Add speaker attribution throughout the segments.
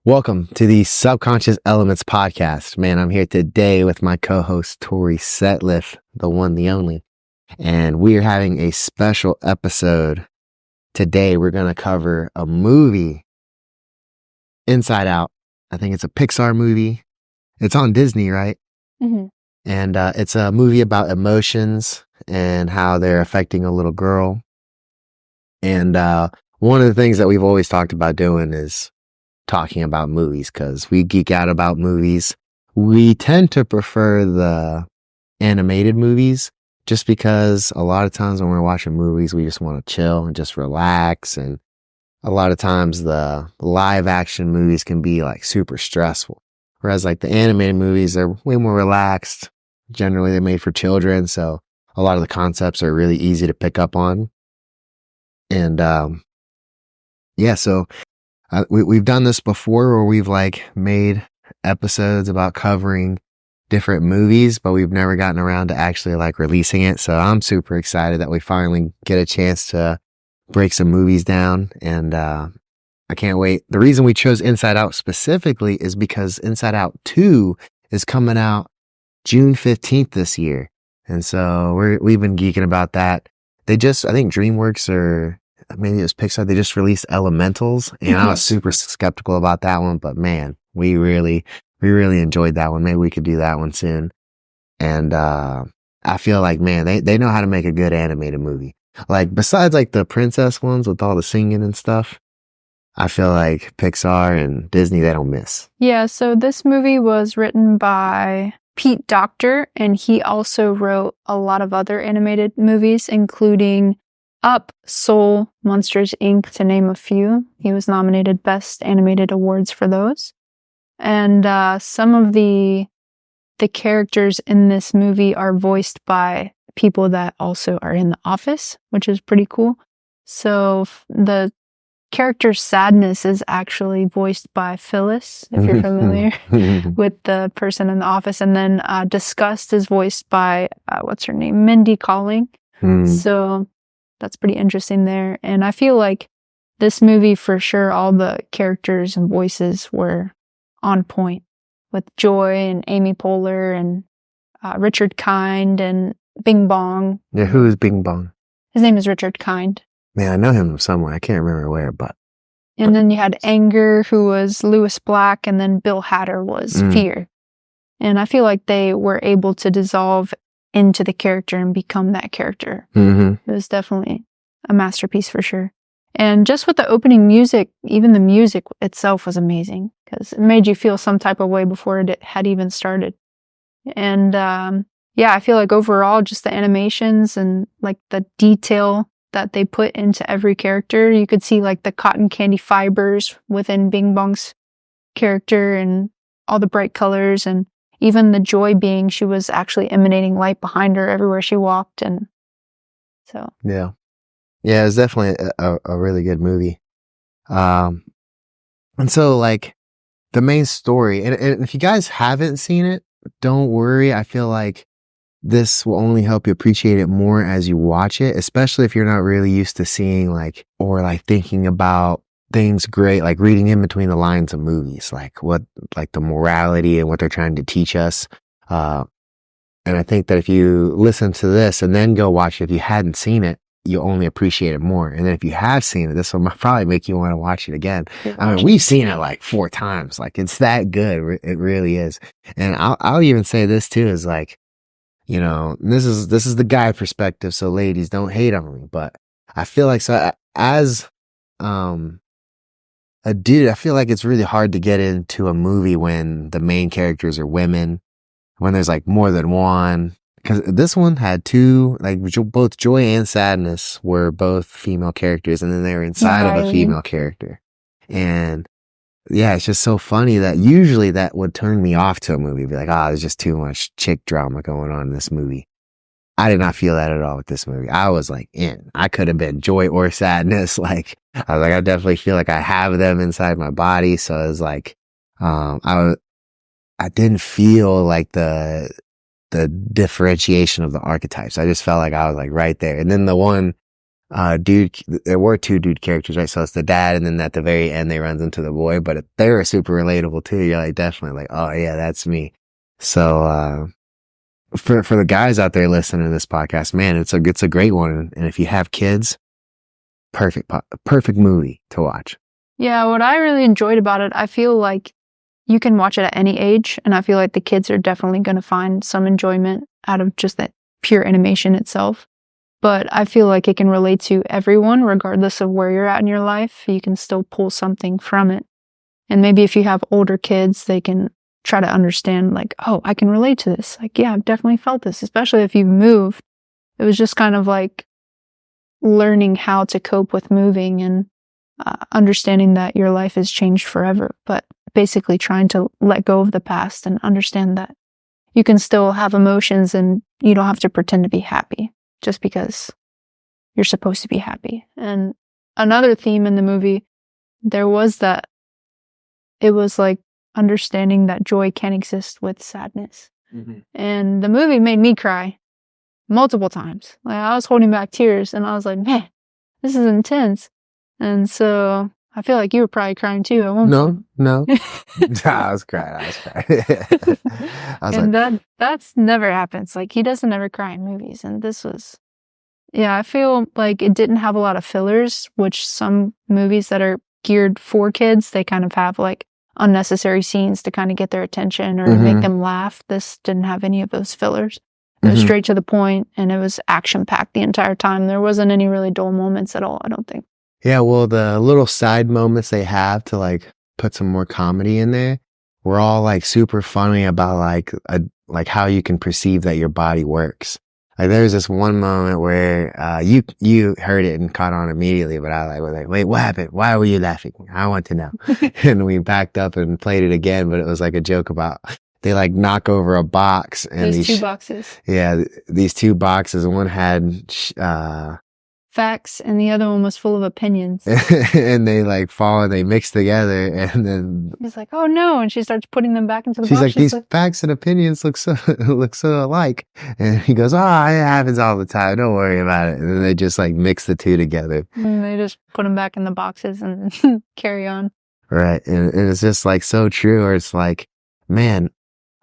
Speaker 1: Welcome to the Subconscious Elements podcast. Man, I'm here today with my co-host, Tori Setliff, the one, the only. And we are having a special episode. Today, we're going to cover a movie, Inside Out. I think it's a Pixar movie. It's on Disney, right?
Speaker 2: Mm-hmm.
Speaker 1: And it's a movie about emotions and how they're affecting a little girl. And one of the things that we've always talked about doing is talking about movies because we geek out about movies. We tend to prefer the animated movies just because a lot of times when we're watching movies, we just want to chill and just relax. And a lot of times the live action movies can be like super stressful. Whereas like the animated movies are way more relaxed. Generally they're made for children. So a lot of the concepts are really easy to pick up on. And, so we've done this before where we've like made episodes about covering different movies, but we've never gotten around to actually like releasing it. So I'm super excited that we finally get a chance to break some movies down. And I can't wait. The reason we chose Inside Out specifically is because Inside Out 2 is coming out June 15th this year. And so we've been geeking about that. I think DreamWorks or maybe it was Pixar, they just released Elementals, and I was super skeptical about that one, but man, we really enjoyed that one. Maybe we could do that one soon. And I feel like, man, they know how to make a good animated movie. Like, besides like the princess ones with all the singing and stuff, I feel like Pixar and Disney, they don't miss.
Speaker 2: Yeah, so this movie was written by Pete Docter, and he also wrote a lot of other animated movies, including Up, Soul, Monsters, Inc., to name a few. He was nominated Best Animated Awards for those. And some of the characters in this movie are voiced by people that also are in The Office, which is pretty cool. So the character Sadness is actually voiced by Phyllis, if you're familiar with the person in The Office. And then Disgust is voiced by, what's her name? Mindy Kaling. So that's pretty interesting there. And I feel like this movie, for sure, all the characters and voices were on point with Joy and Amy Poehler and Richard Kind and Bing Bong.
Speaker 1: Yeah, who is Bing Bong?
Speaker 2: His name is Richard Kind.
Speaker 1: Man, I know him somewhere. I can't remember where, but.
Speaker 2: And then you had Anger, who was Lewis Black, and then Bill Hader was Fear. And I feel like they were able to dissolve into the character and become that character. It was definitely a masterpiece for sure. And just with the opening music, even the music itself was amazing because it made you feel some type of way before it had even started. And I feel like overall just the animations and like the detail that they put into every character, you could see like the cotton candy fibers within Bing Bong's character and all the bright colors, and even the Joy being, she was actually emanating light behind her everywhere she walked. And so. Yeah,
Speaker 1: it's definitely a really good movie. And so like the main story, and if you guys haven't seen it, don't worry. I feel like this will only help you appreciate it more as you watch it, especially if you're not really used to seeing like, or like thinking about things great, like reading in between the lines of movies, like what, like the morality and what they're trying to teach us. And I think that if you listen to this and then go watch it, if you hadn't seen it, you'll only appreciate it more. And then if you have seen it, this will probably make you want to watch it again. I mean, we've seen it like 4 times. Like, it's that good. It really is. And I'll even say this too, is like, you know, this is the guy perspective. So ladies, don't hate on me, but I feel like, so as, a dude, I feel like it's really hard to get into a movie when the main characters are women, when there's like more than one. Because this one had 2, like both Joy and Sadness were both female characters, and then they were inside of a female character. And yeah, it's just so funny that usually that would turn me off to a movie. Be like, there's just too much chick drama going on in this movie. I did not feel that at all with this movie. I was like in. I could have been Joy or Sadness. Like, I was like, I definitely feel like I have them inside my body. So it was like, I didn't feel like the differentiation of the archetypes. I just felt like I was like right there. And then the one dude, there were two dude characters, right? So it's the dad, and then at the very end, they runs into the boy, but they were super relatable too. You're like, definitely like, oh yeah, that's me. So, for the guys out there listening to this podcast, man, it's a great one. And if you have kids, perfect movie to watch.
Speaker 2: Yeah, what I really enjoyed about it, I feel like you can watch it at any age, and I feel like the kids are definitely going to find some enjoyment out of just that pure animation itself. But I feel like it can relate to everyone, regardless of where you're at in your life. You can still pull something from it. And maybe if you have older kids, they can try to understand, like, oh, I can relate to this. Like, yeah, I've definitely felt this, especially if you've moved. It was just kind of like learning how to cope with moving and understanding that your life has changed forever, but basically trying to let go of the past and understand that you can still have emotions and you don't have to pretend to be happy just because you're supposed to be happy. And another theme in the movie, there was that it was like understanding that joy can exist with sadness. Mm-hmm. And the movie made me cry multiple times. Like, I was holding back tears and I was like, man, this is intense. And so I feel like you were probably crying too at one point.
Speaker 1: No. I was crying.
Speaker 2: And that's never happens. Like, he doesn't ever cry in movies. And this was, yeah, I feel like it didn't have a lot of fillers, which some movies that are geared for kids, they kind of have like unnecessary scenes to kind of get their attention or make them laugh. This didn't have any of those fillers. It was straight to the point, and it was action packed the entire time. There wasn't any really dull moments at all, I don't think.
Speaker 1: Yeah, well, the little side moments they have to like put some more comedy in there were all like super funny about like how you can perceive that your body works. Like there's this one moment where you heard it and caught on immediately, but I was like, wait, what happened? Why were you laughing? I want to know. And we backed up and played it again, but it was like a joke about they like knock over a box and
Speaker 2: these 2 boxes.
Speaker 1: Yeah, these 2 boxes. One had
Speaker 2: facts, and the other one was full of opinions.
Speaker 1: And they like fall and they mix together, and then
Speaker 2: he's like, "Oh no!" And she starts putting them back into the box.
Speaker 1: She's like, "These facts and opinions look so alike." And he goes, "Oh, it happens all the time. Don't worry about it." And then they just like mix the 2 together.
Speaker 2: And they just put them back in the boxes and carry on.
Speaker 1: Right, and it's just like so true. Or it's like, man,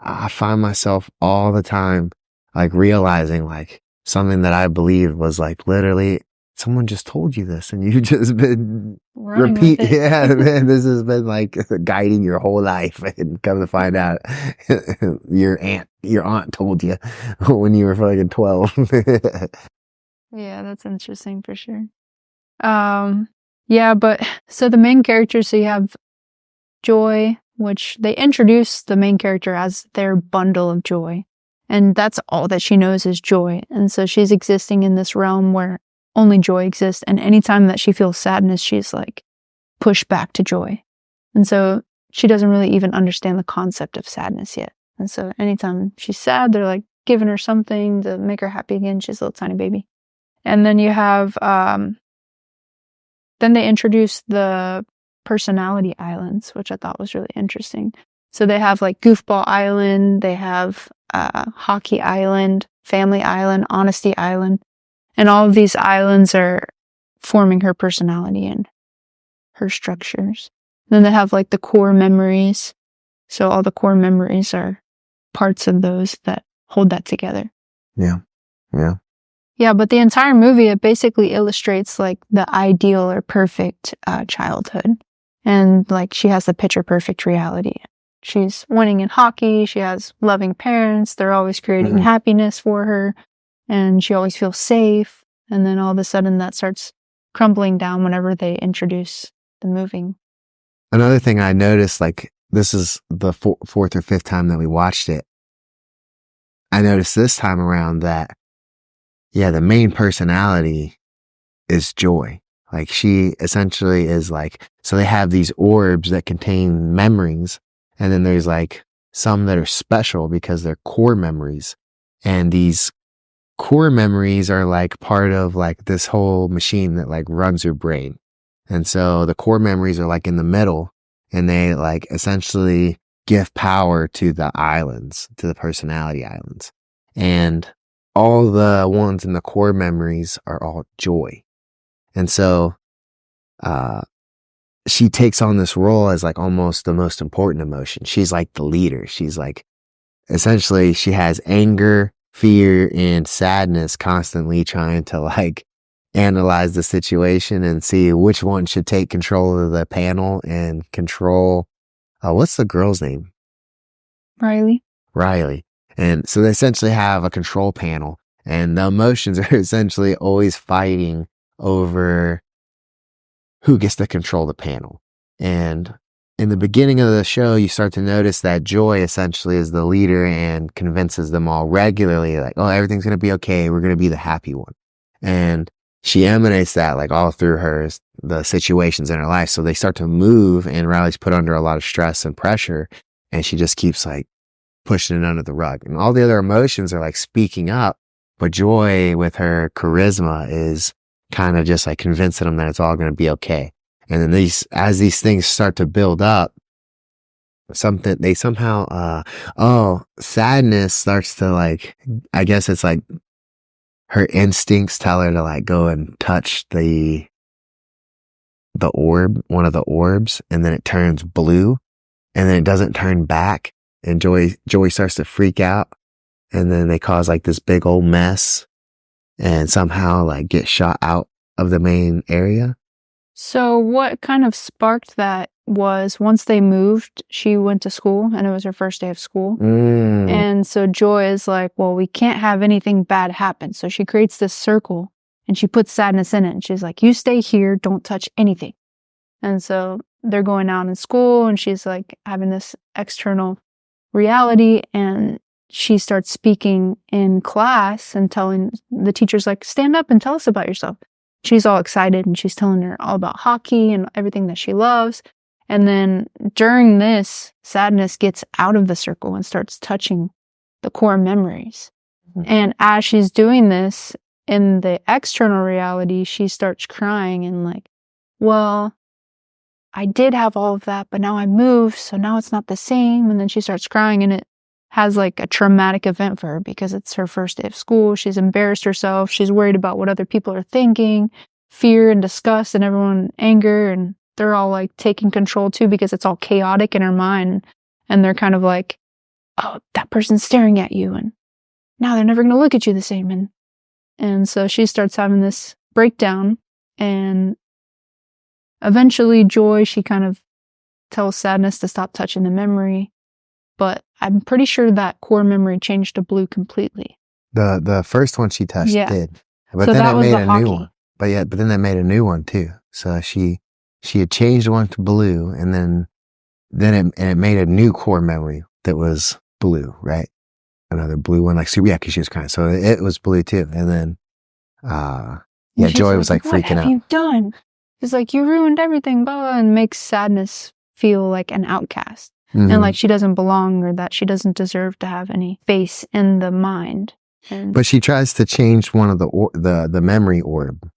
Speaker 1: I find myself all the time like realizing like something that I believed was like literally. Someone just told you this and you've just been repeat. Yeah, man, this has been like guiding your whole life, and come to find out your aunt told you when you were fucking 12.
Speaker 2: Yeah, that's interesting for sure. Yeah, but so the main characters, so you have Joy, which they introduce the main character as their bundle of joy. And that's all that she knows is joy. And so she's existing in this realm where only joy exists, and anytime that she feels sadness, she's like pushed back to joy. And so she doesn't really even understand the concept of sadness yet. And so anytime she's sad, they're like giving her something to make her happy again. She's a little tiny baby. And then you have, then they introduce the personality islands, which I thought was really interesting. So they have like Goofball Island, they have Hockey Island, Family Island, Honesty Island. And all of these islands are forming her personality and her structures. Then they have like the core memories. So all the core memories are parts of those that hold that together.
Speaker 1: Yeah.
Speaker 2: Yeah, but the entire movie, it basically illustrates like the ideal or perfect childhood. And like she has the picture perfect reality. She's winning in hockey. She has loving parents. They're always creating happiness for her. And she always feels safe. And then all of a sudden that starts crumbling down whenever they introduce the moving.
Speaker 1: Another thing I noticed, like this is the 4th or 5th time that we watched it. I noticed this time around that, yeah, the main personality is Joy. Like she essentially is like, so they have these orbs that contain memories. And then there's like some that are special because they're core memories. And these core memories are like part of like this whole machine that like runs your brain. And so the core memories are like in the middle, and they like essentially give power to the islands, to the personality islands. And all the ones in the core memories are all joy. And so, she takes on this role as like almost the most important emotion. She's like the leader. She's like, essentially, she has anger, fear, and sadness constantly trying to like analyze the situation and see which one should take control of the panel and control, what's the girl's name? Riley. And so they essentially have a control panel, and the emotions are essentially always fighting over who gets to control the panel. And in the beginning of the show, you start to notice that Joy essentially is the leader and convinces them all regularly, like, oh, everything's going to be okay. We're going to be the happy one. And she emanates that like all through the situations in her life. So they start to move, and Riley's put under a lot of stress and pressure, and she just keeps like pushing it under the rug. And all the other emotions are like speaking up, but Joy with her charisma is kind of just like convincing them that it's all going to be okay. And then as these things start to build up, sadness starts to like, I guess it's like her instincts tell her to like go and touch the orb, one of the orbs, and then it turns blue, and then it doesn't turn back, and Joy starts to freak out, and then they cause like this big old mess, and somehow like get shot out of the main area.
Speaker 2: So what kind of sparked that was once they moved, she went to school, and it was her first day of school. And so Joy is like, well, we can't have anything bad happen. So she creates this circle, and she puts sadness in it. And she's like, you stay here, don't touch anything. And so they're going out in school, and she's like having this external reality, and she starts speaking in class and telling the teachers like, stand up and tell us about yourself. She's all excited, and she's telling her all about hockey and everything that she loves. And then during this, sadness gets out of the circle and starts touching the core memories. And as she's doing this in the external reality, she starts crying and like, well, I did have all of that, but now I moved, so now it's not the same. And then she starts crying, and it has like a traumatic event for her because it's her first day of school. She's embarrassed herself. She's worried about what other people are thinking, fear and disgust and everyone anger. And they're all like taking control too because it's all chaotic in her mind. And they're kind of like, oh, that person's staring at you. And now they're never going to look at you the same. And so she starts having this breakdown, and eventually Joy, she kind of tells sadness to stop touching the memory. But I'm pretty sure that core memory changed to blue completely.
Speaker 1: The first one she touched did. But
Speaker 2: so
Speaker 1: then
Speaker 2: that
Speaker 1: it
Speaker 2: was
Speaker 1: made
Speaker 2: the
Speaker 1: a
Speaker 2: hockey.
Speaker 1: new one. But then they made a new one too. So she had changed one to blue, and then it made a new core memory that was blue, right? Another blue one, like, so yeah, because she was crying. So it was blue too. And then Joy was like freaking out.
Speaker 2: What have you done? It's like, you ruined everything, blah, and makes sadness feel like an outcast. And like she doesn't belong, or that she doesn't deserve to have any space in the mind.
Speaker 1: But she tries to change one of the memory orb,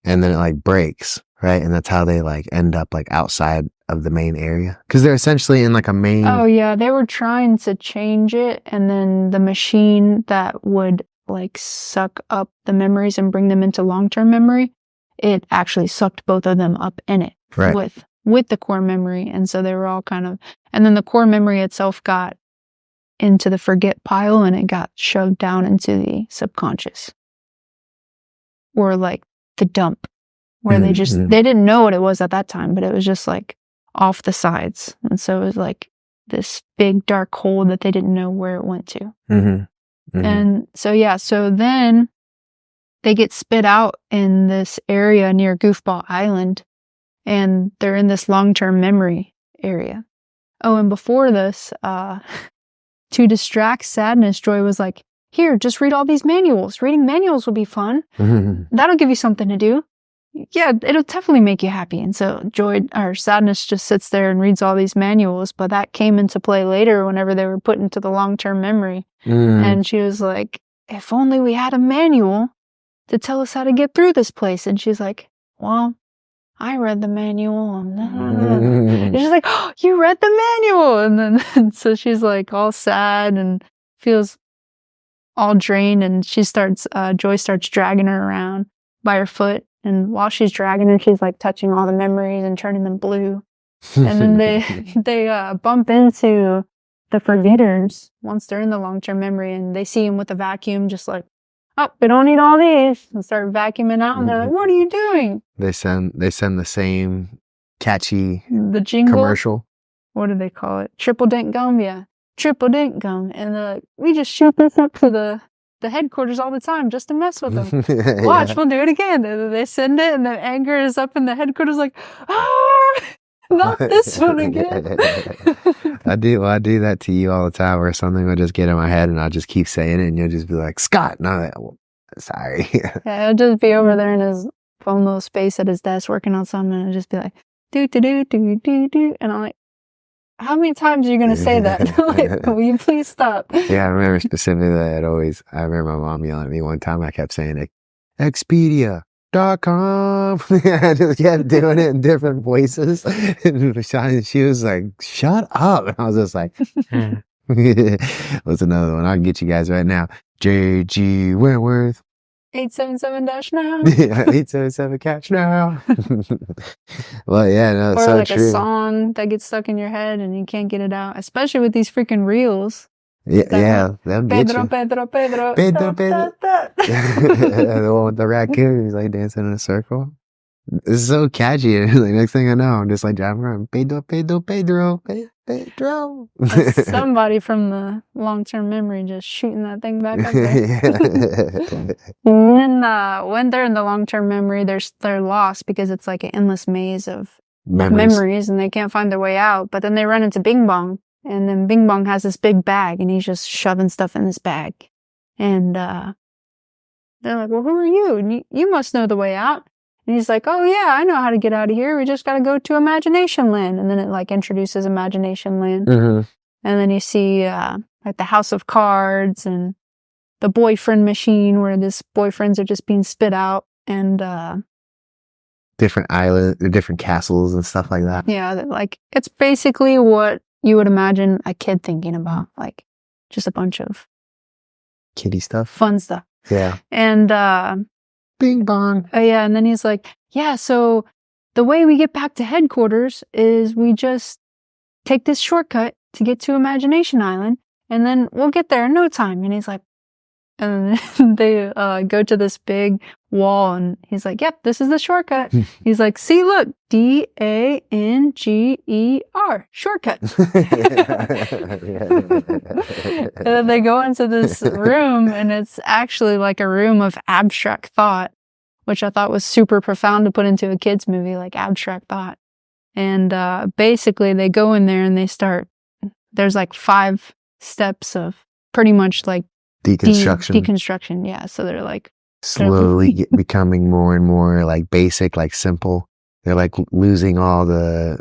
Speaker 1: and then it like breaks, right? And that's how they like end up like outside of the main area, because they're essentially in like a main.
Speaker 2: Oh yeah, they were trying to change it, and then the machine that would like suck up the memories and bring them into long-term memory, it actually sucked both of them up in it,
Speaker 1: right,
Speaker 2: with the core memory. And so they were all kind of, and then the core memory itself got into the forget pile, and it got shoved down into the subconscious, or like the dump, where they didn't know what it was at that time, but it was just like off the sides. And so it was like this big dark hole that they didn't know where it went to. And so then they get spit out in this area near Goofball Island, and they're in this long-term memory area. Oh, and before this, to distract sadness, Joy was like, here, just read all these manuals. Reading manuals will be fun. That'll give you something to do. Yeah, it'll definitely make you happy. And so sadness just sits there and reads all these manuals, but that came into play later whenever they were put into the long-term memory. And she was like, if only we had a manual to tell us how to get through this place. And she's like, well, I read the manual. And she's like, oh, you read the manual. And then so she's like all sad and feels all drained, and Joy starts dragging her around by her foot, And while she's dragging her, she's like touching all the memories and turning them blue. And then they bump into the forgetters once they're in the long-term memory, and they see him with a vacuum, just like, oh, we don't need all these, and start vacuuming out. And they're like, what are you doing?
Speaker 1: They send the same catchy
Speaker 2: The jingle.
Speaker 1: commercial.
Speaker 2: What do they call it? Triple dent gum, yeah. Triple dent gum. And they're like, we just shoot this up to the headquarters all the time just to mess with them. Watch,
Speaker 1: Yeah.
Speaker 2: we'll do it again. And they send it, and the anger is up in the headquarters like, ah, not this one again.
Speaker 1: I do that to you all the time, where something will just get in my head and I'll just keep saying it, and you'll just be like, Scott, no, sorry.
Speaker 2: Yeah, he'll just be over there in his phone little space at his desk working on something, and it'll just be like, do, do, do, do, do, do. And I'm like, how many times are you going to say that? Like, will you please stop?
Speaker 1: Yeah, I remember specifically that I remember my mom yelling at me one time. I kept saying it, Expedia.com. I just kept doing it in different voices. And she was like, shut up. And I was just like, what's another one? I'll get you guys right now. J.G. Wentworth.
Speaker 2: 877-now.
Speaker 1: Yeah, 877 catch now. Well, yeah, no, it's
Speaker 2: Or
Speaker 1: so
Speaker 2: like
Speaker 1: true.
Speaker 2: a song that gets stuck in your head and you can't get it out, especially with these freaking reels.
Speaker 1: Yeah, they'll get
Speaker 2: Pedro,
Speaker 1: you.
Speaker 2: Pedro, Pedro.
Speaker 1: Pedro,
Speaker 2: Da,
Speaker 1: Pedro.
Speaker 2: da, da.
Speaker 1: The one with the raccoon, he's like dancing in a circle. It's so catchy. Like, next thing I know, I'm just like driving around. Pedro, Pedro, Pedro, Pedro.
Speaker 2: That's somebody from the long-term memory just shooting that thing back up there. And then when they're in the long-term memory, they're lost because it's like an endless maze of memories, and they can't find their way out. But then they run into Bing Bong, and then Bing Bong has this big bag, and he's just shoving stuff in this bag. And they're like, well, who are you? And you must know the way out. And he's like, oh yeah, I know how to get out of here. We just got to go to Imagination Land. And then it like introduces Imagination Land.
Speaker 1: Mm-hmm.
Speaker 2: And then you see like the House of Cards and the boyfriend machine, where these boyfriends are just being spit out, and
Speaker 1: Different islands, different castles and stuff like that.
Speaker 2: yeah, like it's basically what you would imagine a kid thinking about, like just a bunch of
Speaker 1: Kitty stuff.
Speaker 2: fun stuff.
Speaker 1: Yeah.
Speaker 2: And
Speaker 1: Bing bong.
Speaker 2: yeah, and then he's like, yeah, so the way we get back to headquarters is we just take this shortcut to get to Imagination Island, and then we'll get there in no time. And he's like, and they go to this big wall, and he's like, yep, this is the shortcut. He's like, see, look, DANGER, shortcut. And then they go into this room, and it's actually like a room of abstract thought, which I thought was super profound to put into a kid's movie, like abstract thought. And basically they go in there and they start, there's like 5 steps of pretty much like deconstruction. Yeah. So they're like
Speaker 1: slowly becoming more and more like basic, like simple. They're like losing all the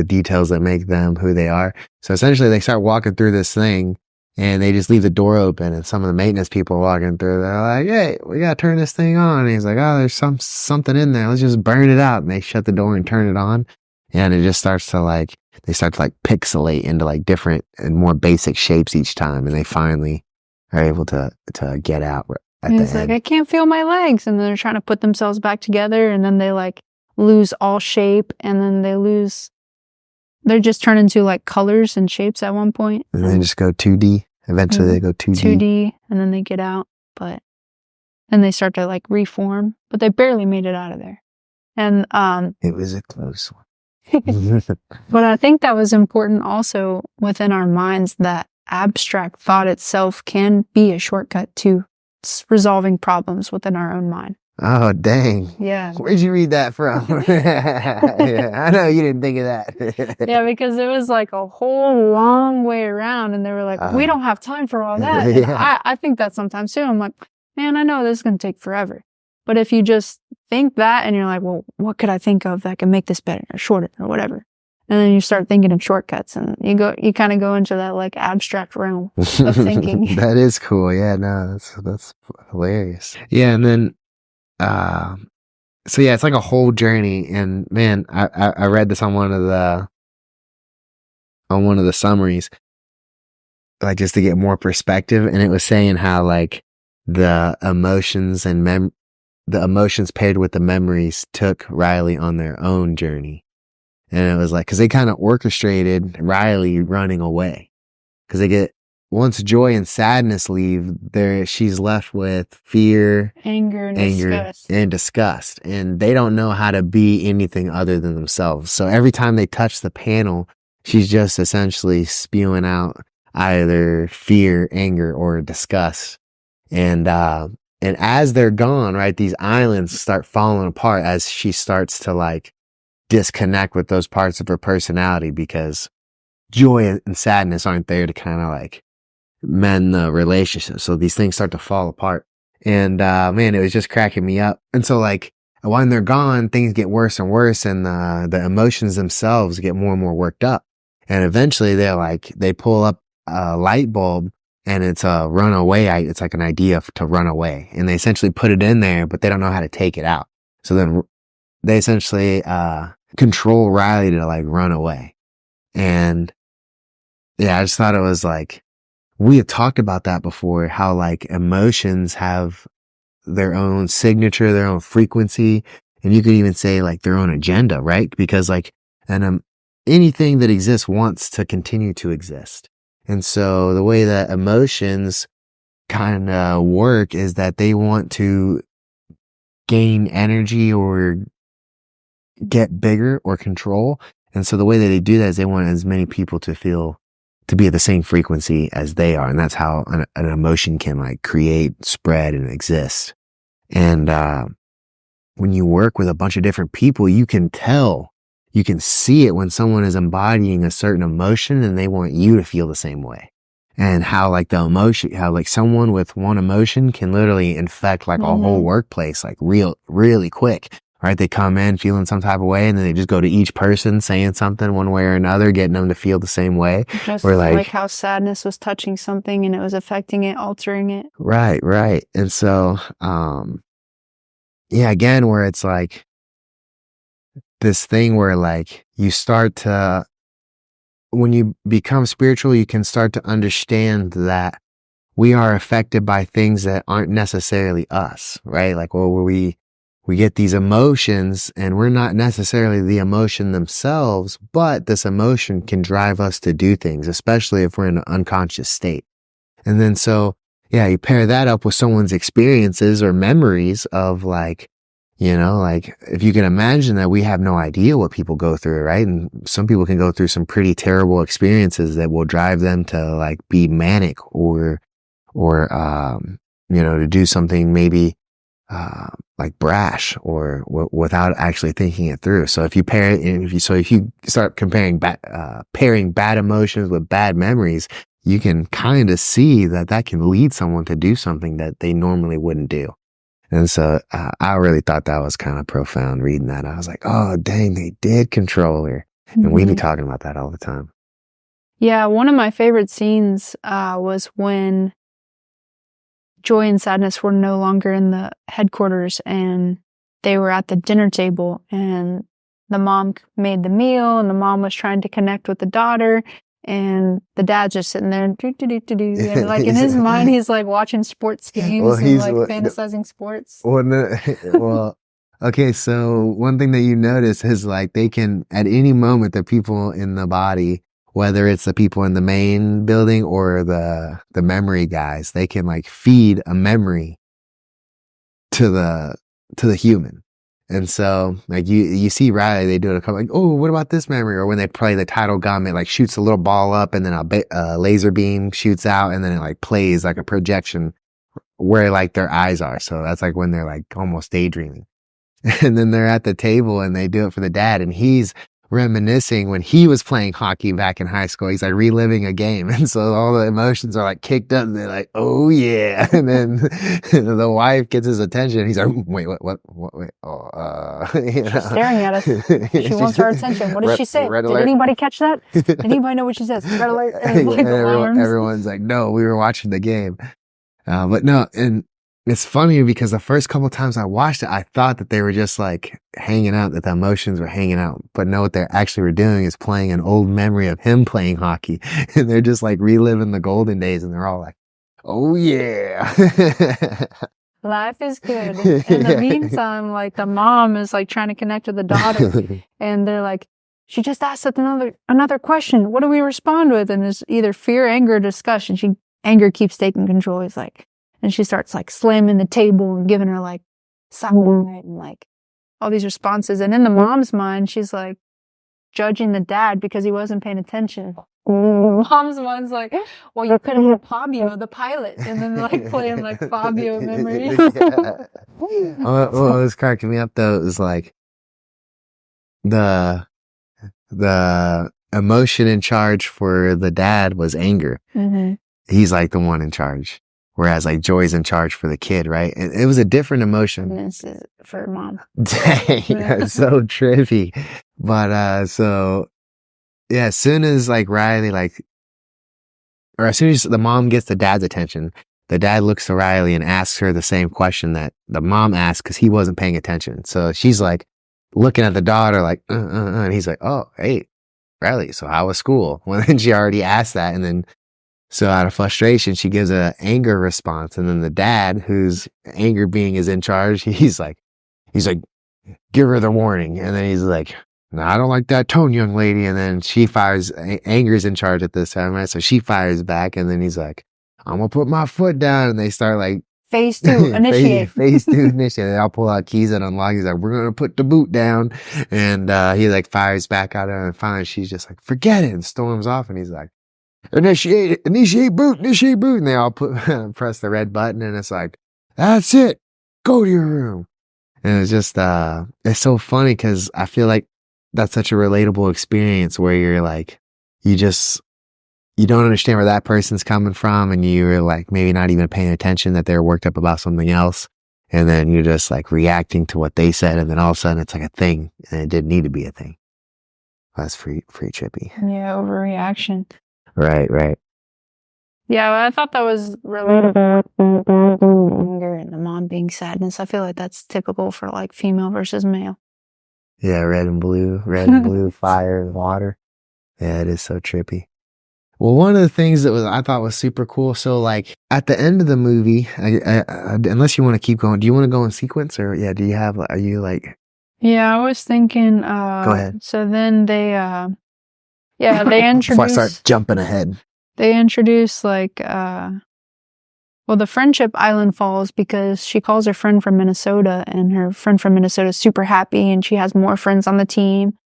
Speaker 1: details that make them who they are. So essentially they start walking through this thing, and they just leave the door open, and some of the maintenance people are walking through. They're like, hey, we gotta turn this thing on. And he's like, oh, there's something in there. Let's just burn it out. And they shut the door and turn it on. And it just starts to like, they start to like pixelate into like different and more basic shapes each time. And they finally are able to get out at the
Speaker 2: He's like,
Speaker 1: end.
Speaker 2: I can't feel my legs. And then they're trying to put themselves back together, and then they like lose all shape, and then they just turn into like colors and shapes at one point.
Speaker 1: And then just go 2D. Eventually they go 2D.
Speaker 2: 2D, and then they get out, but then they start to like reform, but they barely made it out of there. And
Speaker 1: It was a close one.
Speaker 2: but I think that was important also within our minds, that abstract thought itself can be a shortcut to resolving problems within our own mind.
Speaker 1: Oh, dang.
Speaker 2: Yeah.
Speaker 1: Where'd you read that from? Yeah, I know you didn't think of that.
Speaker 2: Yeah, because it was like a whole long way around, and they were like, we don't have time for all that.
Speaker 1: Yeah.
Speaker 2: I think that sometimes too. I'm like, man, I know this is going to take forever. But if you just think that, and you're like, well, what could I think of that can make this better or shorter or whatever? And then you start thinking of shortcuts, and you kind of go into that like abstract realm of thinking.
Speaker 1: That is cool. Yeah, no, that's hilarious. Yeah, and then so yeah, it's like a whole journey. And man, I read this on one of the summaries, like just to get more perspective, and it was saying how like the emotions and the emotions paired with the memories took Riley on their own journey. And it was like, cause they kind of orchestrated Riley running away. Cause they get, once joy and sadness leave, she's left with fear,
Speaker 2: anger,
Speaker 1: disgust. And disgust. And they don't know how to be anything other than themselves. So every time they touch the panel, she's just essentially spewing out either fear, anger, or disgust. And as they're gone, right, these islands start falling apart as she starts to like disconnect with those parts of her personality, because joy and sadness aren't there to kind of like mend the relationship. So these things start to fall apart. And man, it was just cracking me up. And so like when they're gone, things get worse and worse, and the emotions themselves get more and more worked up. And eventually they pull up a light bulb, and it's a runaway. It's like an idea to run away. And they essentially put it in there, but they don't know how to take it out. So then they essentially control Riley to like run away. And yeah, I just thought it was like, we have talked about that before, how like emotions have their own signature, their own frequency, and you could even say like their own agenda, right? Because like, anything that exists wants to continue to exist. And so the way that emotions kind of work is that they want to gain energy or get bigger or control. And so the way that they do that is they want as many people to be at the same frequency as they are. And that's how an emotion can like create, spread, and exist. And when you work with a bunch of different people, you can see it when someone is embodying a certain emotion and they want you to feel the same way. And how like how like someone with one emotion can literally infect like a whole workplace, like really quick. Right? They come in feeling some type of way, and then they just go to each person saying something one way or another, getting them to feel the same way.
Speaker 2: Just like how sadness was touching something and it was affecting it, altering it.
Speaker 1: Right. And so, yeah, again, where it's like this thing where like you start to, when you become spiritual, you can start to understand that we are affected by things that aren't necessarily us, right? Like, well, we get these emotions and we're not necessarily the emotion themselves, but this emotion can drive us to do things, especially if we're in an unconscious state. And then so, yeah, you pair that up with someone's experiences or memories of like, like if you can imagine that we have no idea what people go through, right? And some people can go through some pretty terrible experiences that will drive them to like be manic or to do something maybe like brash or without actually thinking it through. So if you if you start pairing bad emotions with bad memories, you can kind of see that can lead someone to do something that they normally wouldn't do. And so I really thought that was kind of profound reading that. I was like, oh, dang, they did control her. And we be talking about that all the time.
Speaker 2: Yeah, one of my favorite scenes was when Joy and Sadness were no longer in the headquarters and they were at the dinner table, and the mom made the meal and the mom was trying to connect with the daughter, and the dad's just sitting there and like in his mind he's like watching sports games and like fantasizing sports.
Speaker 1: Okay, so one thing that you notice is like they can, at any moment, the people in the body, whether it's the people in the main building or the memory guys, they can like feed a memory to the human. And so like you see Riley, they do it a couple, like, oh, what about this memory? Or when they play the title gun, it like shoots a little ball up and then a laser beam shoots out and then it like plays like a projection where like their eyes are. So that's like when they're like almost daydreaming. And then they're at the table and they do it for the dad, and he's reminiscing when he was playing hockey back in high school. He's like reliving a game. And so all the emotions are like kicked up and they're like, oh yeah. And then the wife gets his attention. He's like, wait, what, wait,
Speaker 2: She's staring at us. She wants our attention. What did she say? Did anybody catch that? Did anybody know what she says? Red alert. And like
Speaker 1: everyone's like, no, we were watching the game. But no, and it's funny because the first couple of times I watched it, I thought that they were just like hanging out, that the emotions were hanging out. But no, what they actually were doing is playing an old memory of him playing hockey. And they're just like reliving the golden days, and they're all like, oh yeah.
Speaker 2: Life is good. In the meantime, like the mom is like trying to connect with the daughter, and they're like, she just asked us another question. What do we respond with? And it's either fear, anger, or disgust. And anger keeps taking control. He's like, and she starts like slamming the table and giving her like side and like all these responses. And in the mom's mind, she's like judging the dad because he wasn't paying attention. Mom's mind's like, well, you could have had Fabio, the pilot, and then like playing like Fabio memory.
Speaker 1: What was cracking me up though is like the emotion in charge for the dad was anger.
Speaker 2: Mm-hmm.
Speaker 1: He's like the one in charge, whereas like Joy's in charge for the kid, right? And it was a different emotion.
Speaker 2: And this is for mom.
Speaker 1: Dang, that's so trippy. But so yeah, as soon as like Riley or as soon as the mom gets the dad's attention, the dad looks to Riley and asks her the same question that the mom asked because he wasn't paying attention. So she's like looking at the daughter like, and he's like, oh, hey, Riley, so how was school? Well, then she already asked that. And then, so out of frustration, she gives an anger response. And then the dad, whose anger being is in charge, he's like, give her the warning. And then he's like, no, I don't like that tone, young lady. And then she fires, anger's in charge at this time, right? So she fires back. And then he's like, I'm going to put my foot down. And they start like,
Speaker 2: phase 2, initiate.
Speaker 1: phase 2, initiate. They all pull out keys and unlock. He's like, we're going to put the boot down. And he like fires back at her. And finally she's just like, forget it. And storms off. And he's like, initiate boot. And they all press the red button. And it's like, that's it. Go to your room. And it's just, it's so funny because I feel like that's such a relatable experience where you're like, you don't understand where that person's coming from. And you're like, maybe not even paying attention that they're worked up about something else. And then you're just like reacting to what they said. And then all of a sudden it's like a thing and it didn't need to be a thing. That's pretty trippy.
Speaker 2: Yeah, overreaction.
Speaker 1: Right.
Speaker 2: Yeah, well, I thought that was relatable. Anger and the mom being sadness. I feel like that's typical for like female versus male.
Speaker 1: Yeah, red and blue, fire and water. Yeah, it is so trippy. Well, one of the things that I thought was super cool. So like at the end of the movie, I, unless you want to keep going, do you want to go in sequence or yeah, are you like?
Speaker 2: Yeah, I was thinking,
Speaker 1: go ahead.
Speaker 2: So then they introduce.
Speaker 1: Before I start jumping ahead.
Speaker 2: They introduce like, the Friendship Island falls because she calls her friend from Minnesota and her friend from Minnesota is super happy and she has more friends on the team.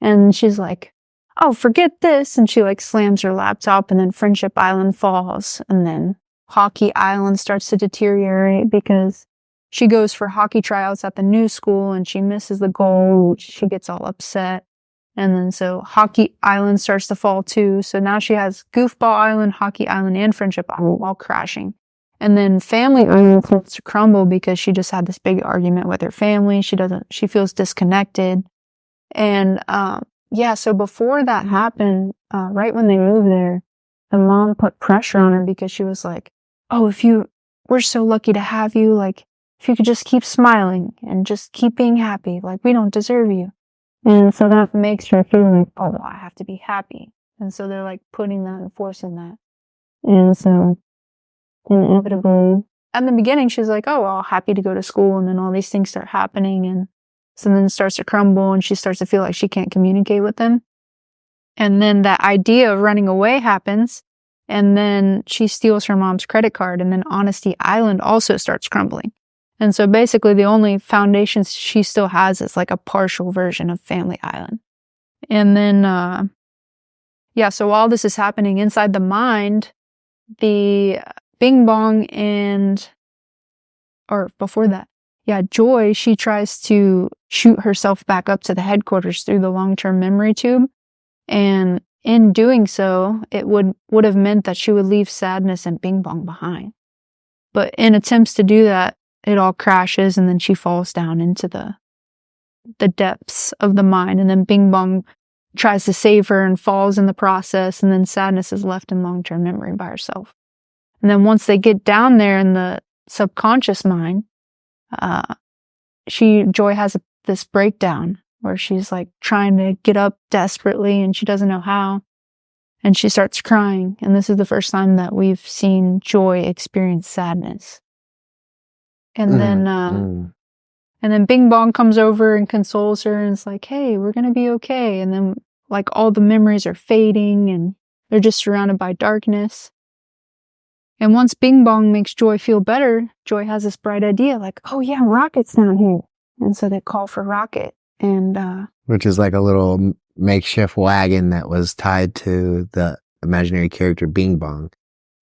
Speaker 2: And she's like, oh, forget this. And she like slams her laptop and then Friendship Island falls. And then Hockey Island starts to deteriorate because she goes for hockey tryouts at the new school and she misses the goal. She gets all upset. And then so Hockey Island starts to fall too. So now she has Goofball Island, Hockey Island, and Friendship Island all crashing. And then Family Island starts to crumble because she just had this big argument with her family. She feels disconnected. And, so before that happened, right when they moved there, the mom put pressure on her because she was like, oh, we're so lucky to have you. Like, if you could just keep smiling and just keep being happy, like we don't deserve you. And so that makes her feel like, oh, I have to be happy. And so they're like putting that and forcing that. And so inevitably, at the beginning, she's like, oh, well, happy to go to school. And then all these things start happening. And so then it starts to crumble and she starts to feel like she can't communicate with them. And then that idea of running away happens. And then she steals her mom's credit card. And then Honesty Island also starts crumbling. And so basically the only foundation she still has is like a partial version of Family Island. And then, so while this is happening inside the mind, the Bing Bong Joy, she tries to shoot herself back up to the headquarters through the long-term memory tube. And in doing so, it would have meant that she would leave Sadness and Bing Bong behind. But in attempts to do that, it all crashes and then she falls down into the depths of the mine. And then Bing Bong tries to save her and falls in the process. And then Sadness is left in long-term memory by herself. And then once they get down there in the subconscious mind, Joy has this breakdown where she's like trying to get up desperately and she doesn't know how. And she starts crying. And this is the first time that we've seen Joy experience sadness. And then and then Bing Bong comes over and consoles her and it's like, hey, we're gonna be okay. And then like all the memories are fading and they're just surrounded by darkness. And once Bing Bong makes Joy feel better, Joy has this bright idea like, oh yeah, Rocket's down here. And so they call for Rocket. And
Speaker 1: which is like a little makeshift wagon that was tied to the imaginary character Bing Bong.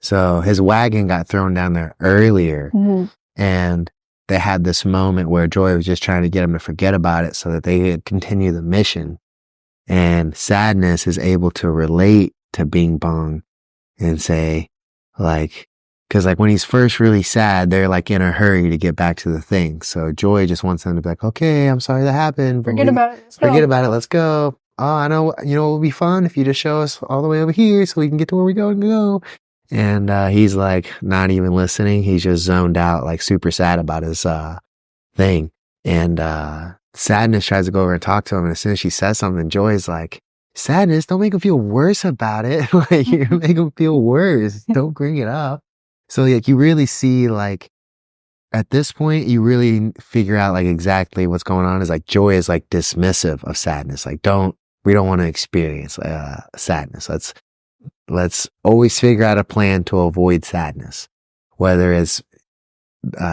Speaker 1: So his wagon got thrown down there earlier, and they had this moment where Joy was just trying to get him to forget about it so that they could continue the mission. And Sadness is able to relate to Bing Bong and say, like, because like when he's first really sad, they're like in a hurry to get back to the thing. So Joy just wants them to be like, okay, I'm sorry that happened.
Speaker 2: Forget about it.
Speaker 1: Forget about it. Let's go. Oh, I know. You know, it would be fun if you just show us all the way over here so we can get to where we go. And he's like not even listening. He's just zoned out, like super sad about his thing. And Sadness tries to go over and talk to him. And as soon as she says something, Joy's like, Sadness, don't make him feel worse about it. Like, you make him feel worse. Don't bring it up. So like you really see like at this point, you really figure out like exactly what's going on. Is like Joy is like dismissive of Sadness. Like we don't want to experience sadness. Let's always figure out a plan to avoid sadness, whether it's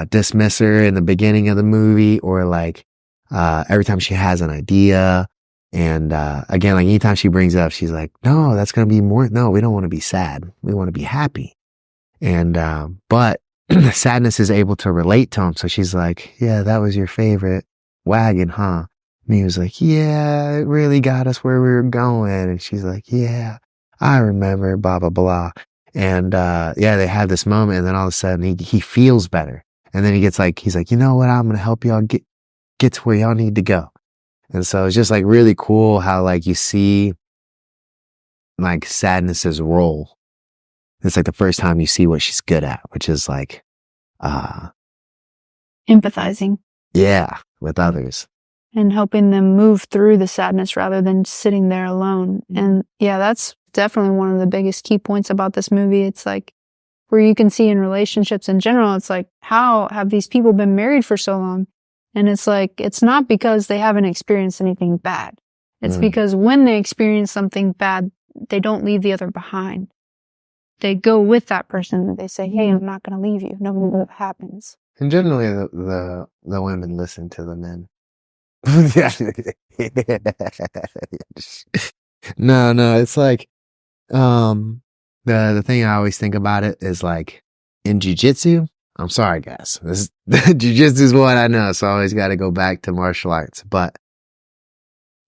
Speaker 1: dismiss her in the beginning of the movie or like every time she has an idea. And again, like anytime she brings it up, she's like, no, that's going to be more. No, we don't want to be sad. We want to be happy. And but Sadness is able to relate to him. So she's like, yeah, that was your favorite wagon, huh? And he was like, yeah, it really got us where we were going. And she's like, yeah, I remember, blah, blah, blah. And, yeah, they have this moment and then all of a sudden he feels better. And then he's like, you know what? I'm going to help y'all get to where y'all need to go. And so it's just like really cool how like you see like Sadness's role. It's like the first time you see what she's good at, which is like,
Speaker 2: empathizing.
Speaker 1: Yeah, with others.
Speaker 2: And helping them move through the sadness rather than sitting there alone. And yeah, that's definitely one of the biggest key points about this movie. It's like where you can see in relationships in general, it's like, how have these people been married for so long? And it's like, it's not because they haven't experienced anything bad. It's because when they experience something bad, they don't leave the other behind. They go with that person. They say, hey, I'm not going to leave you no matter what happens.
Speaker 1: And generally the women listen to the men. No, it's like, the thing I always think about it is like in jujitsu, I'm sorry guys, jujitsu is what I know. So I always got to go back to martial arts, but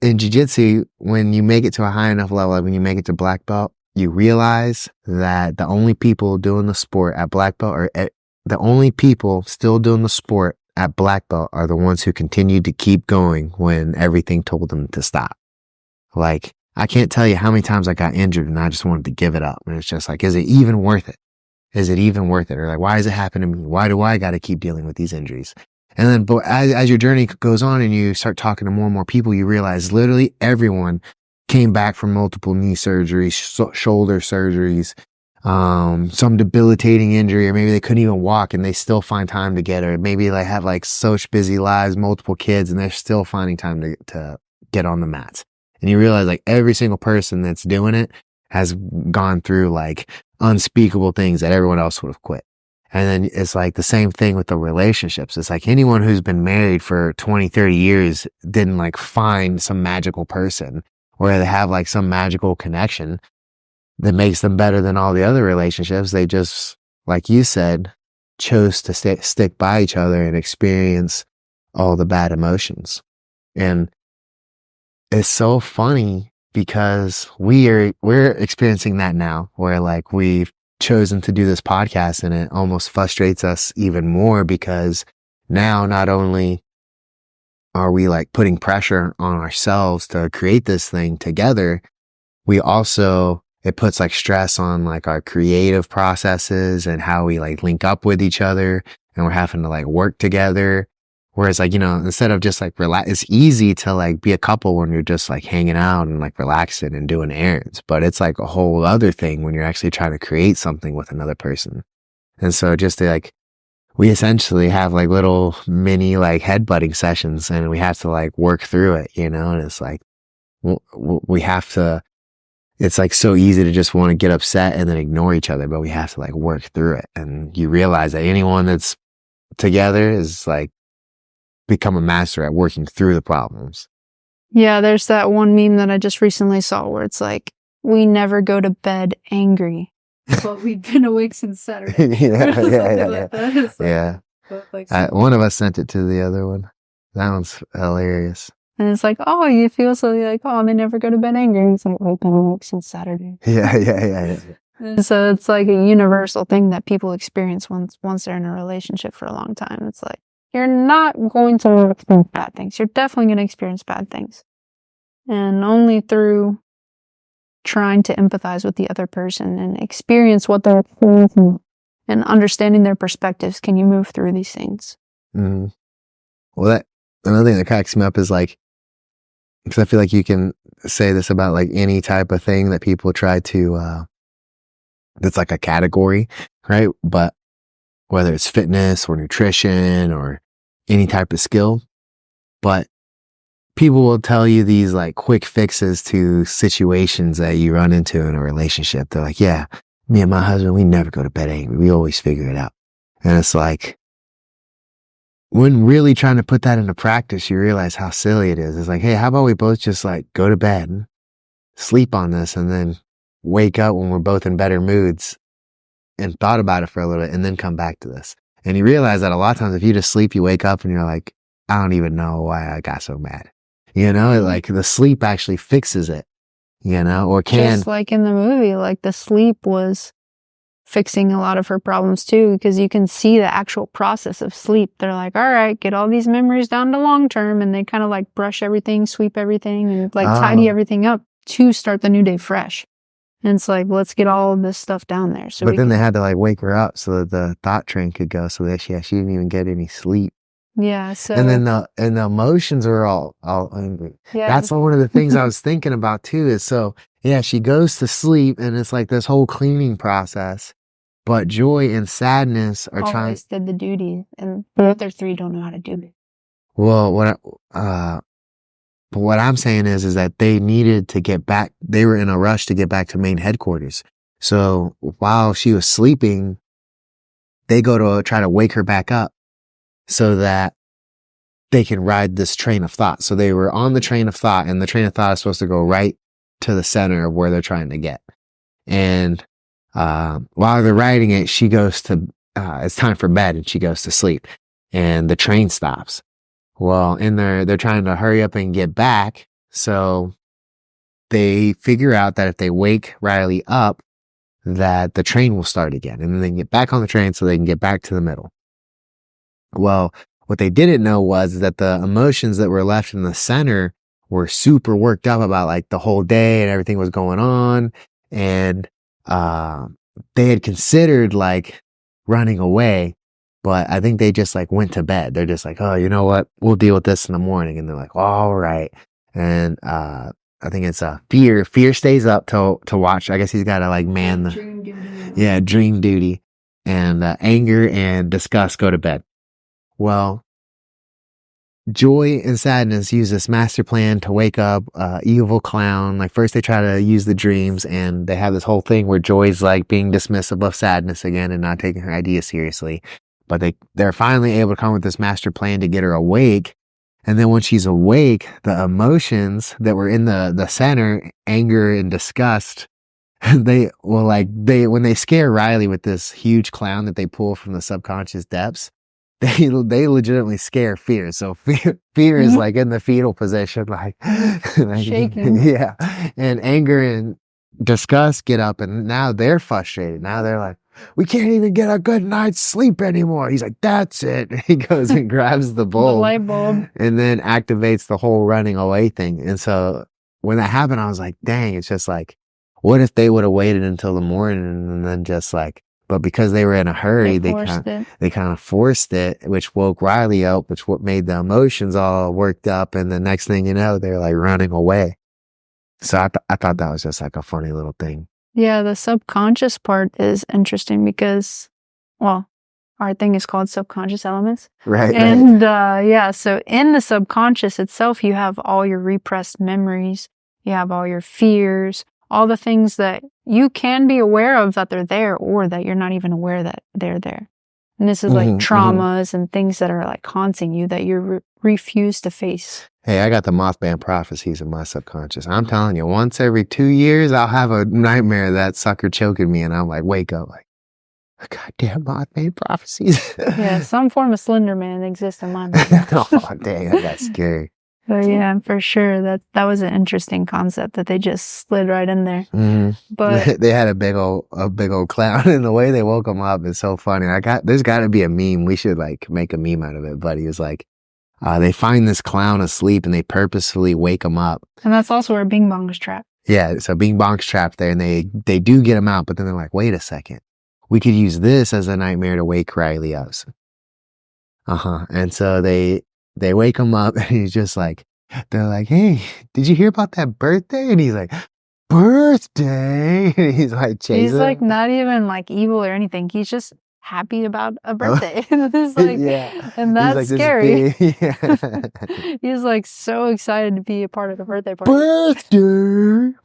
Speaker 1: in jujitsu, when you make it to a high enough level, like when you make it to black belt, you realize that the only people doing the sport at black belt the only people still doing the sport at black belt are the ones who continued to keep going when everything told them to stop. Like, I can't tell you how many times I got injured and I just wanted to give it up. And it's just like, is it even worth it? Is it even worth it? Or like, why is it happening to me? Why do I got to keep dealing with these injuries? And then, but as your journey goes on and you start talking to more and more people, you realize literally everyone came back from multiple knee surgeries, shoulder surgeries, some debilitating injury, or maybe they couldn't even walk and they still find time to get her. Maybe they have like such busy lives, multiple kids, and they're still finding time to get on the mats. And you realize like every single person that's doing it has gone through like unspeakable things that everyone else would have quit. And then it's like the same thing with the relationships. It's like anyone who's been married for 20, 30 years didn't like find some magical person or they have like some magical connection that makes them better than all the other relationships. They just, like you said, chose to stick by each other and experience all the bad emotions. And it's so funny because we're experiencing that now where like we've chosen to do this podcast and it almost frustrates us even more because now not only are we like putting pressure on ourselves to create this thing together, we also, it puts like stress on like our creative processes and how we like link up with each other and we're having to like work together. Whereas like, you know, instead of just like relax, it's easy to like be a couple when you're just like hanging out and like relaxing and doing errands, but it's like a whole other thing when you're actually trying to create something with another person. And so just to like, we essentially have like little mini like headbutting sessions, and we have to like work through it, and it's like, we have to, it's like so easy to just want to get upset and then ignore each other, but we have to like work through it. And you realize that anyone that's together is like become a master at working through the problems.
Speaker 2: Yeah, there's that one meme that I just recently saw where it's like, we never go to bed angry, but we've been awake since Saturday.
Speaker 1: Yeah. One of us sent it to the other one. That one's hilarious.
Speaker 2: And it's like, oh, you feel so like, oh, they never go to bed angry. It's like, we've been awake since Saturday.
Speaker 1: Yeah.
Speaker 2: And so it's like a universal thing that people experience once they're in a relationship for a long time. It's like, you're not going to experience bad things. You're definitely going to experience bad things. And only through trying to empathize with the other person and experience what they're experiencing and understanding their perspectives can you move through these things.
Speaker 1: Mm-hmm. Well, another thing that cracks me up is like, because I feel like you can say this about like any type of thing that people try to, that's like a category, right? But whether it's fitness or nutrition or any type of skill, but people will tell you these like quick fixes to situations that you run into in a relationship. They're like, yeah, me and my husband, we never go to bed angry. We always figure it out. And it's like, when really trying to put that into practice, you realize how silly it is. It's like, hey, how about we both just like go to bed, sleep on this, and then wake up when we're both in better moods and thought about it for a little bit and then come back to this. And you realize that a lot of times if you just sleep, you wake up and you're like, I don't even know why I got so mad. Like the sleep actually fixes it, or can.
Speaker 2: Just like in the movie, like the sleep was fixing a lot of her problems too, because you can see the actual process of sleep. They're like, all right, get all these memories down to long term, and they kind of like brush everything, sweep everything, and like tidy everything up to start the new day fresh. And it's like, let's get all of this stuff down there.
Speaker 1: But then they had to like wake her up so that the thought train could go, so that she didn't even get any sleep.
Speaker 2: Yeah. So
Speaker 1: and then the emotions are all angry. Yeah. That's one of the things I was thinking about too. Is she goes to sleep, and it's like this whole cleaning process. But joy and sadness are
Speaker 2: always did the duty, and the other three don't know how to do it.
Speaker 1: Well, but what I'm saying is that they needed to get back. They were in a rush to get back to main headquarters. So while she was sleeping, they go to try to wake her back up so that they can ride this train of thought. So they were on the train of thought, and the train of thought is supposed to go right to the center of where they're trying to get. And while they're riding it, she goes to, it's time for bed, and she goes to sleep, and the train stops. Well, they're trying to hurry up and get back. So they figure out that if they wake Riley up, that the train will start again, and then they can get back on the train so they can get back to the middle. Well, what they didn't know was that the emotions that were left in the center were super worked up about like the whole day and everything was going on. And they had considered like running away, but I think they just like went to bed. They're just like, oh, you know what? We'll deal with this in the morning. And they're like, all right. And I think it's fear. Fear stays up to watch. I guess he's got to like man the dream duty. And anger and disgust go to bed. Well, joy and sadness use this master plan to wake up evil clown. Like first they try to use the dreams, and they have this whole thing where Joy's like being dismissive of sadness again and not taking her idea seriously. But they're finally able to come with this master plan to get her awake. And then when she's awake, the emotions that were in the center, anger and disgust, when they scare Riley with this huge clown that they pull from the subconscious depths, they legitimately scare fear. So fear is like in the fetal position, like
Speaker 2: shaking.
Speaker 1: Yeah. And anger and disgust get up, and now they're frustrated. Now they're like, we can't even get a good night's sleep anymore. He's like, that's it. He goes and grabs the bulb,
Speaker 2: the light bulb,
Speaker 1: and then activates the whole running away thing. And so when that happened, I was like, dang, it's just like, what if they would have waited until the morning and then just like, but because they were in a hurry, they kind of forced it, which woke Riley up, which what made the emotions all worked up. And the next thing you know, they're like running away. So I thought that was just like a funny little thing.
Speaker 2: Yeah, the subconscious part is interesting because, well, our thing is called subconscious elements.
Speaker 1: Right.
Speaker 2: And so in the subconscious itself, you have all your repressed memories, you have all your fears, all the things that you can be aware of that they're there, or that you're not even aware that they're there. And this is like traumas and things that are like haunting you that you refuse to face.
Speaker 1: Hey, I got the Mothman prophecies in my subconscious. I'm telling you, once every 2 years, I'll have a nightmare of that sucker choking me, and I'm like, wake up, like, goddamn Mothman prophecies.
Speaker 2: Yeah, some form of Slender Man exists in my mind.
Speaker 1: Oh, dang, that got scary.
Speaker 2: But yeah, for sure, that was an interesting concept that they just slid right in there. But
Speaker 1: they had a big old clown, and the way they woke him up is so funny. There's got to be a meme. We should like make a meme out of it. But he was like, they find this clown asleep and they purposefully wake him up.
Speaker 2: And that's also where Bing Bong is trapped.
Speaker 1: Yeah, so Bing Bong's trapped there, and they do get him out, but then they're like, wait a second, we could use this as a nightmare to wake Riley up. And so they wake him up, and he's just like, they're like, hey, did you hear about that birthday? And he's like, birthday? And he's like chasing. He's
Speaker 2: like not even like evil or anything. He's just happy about a birthday. It's like,
Speaker 1: yeah.
Speaker 2: And that's
Speaker 1: like
Speaker 2: scary.
Speaker 1: Yeah.
Speaker 2: He's like so excited to be a part of the birthday party.
Speaker 1: Birthday!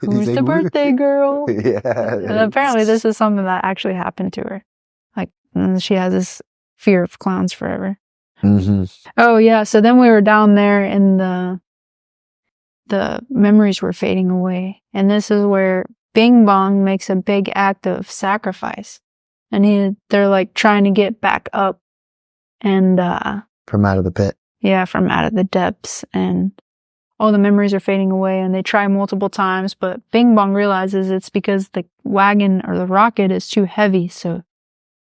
Speaker 2: Who's the birthday girl?
Speaker 1: Yeah.
Speaker 2: And apparently this is something that actually happened to her. Like, she has this fear of clowns forever. Oh yeah, so then we were down there and the memories were fading away. And this is where Bing Bong makes a big act of sacrifice. And they're like trying to get back up and
Speaker 1: from out of the pit.
Speaker 2: Yeah, from out of the depths, and all the memories are fading away, and they try multiple times, but Bing Bong realizes it's because the wagon or the rocket is too heavy, so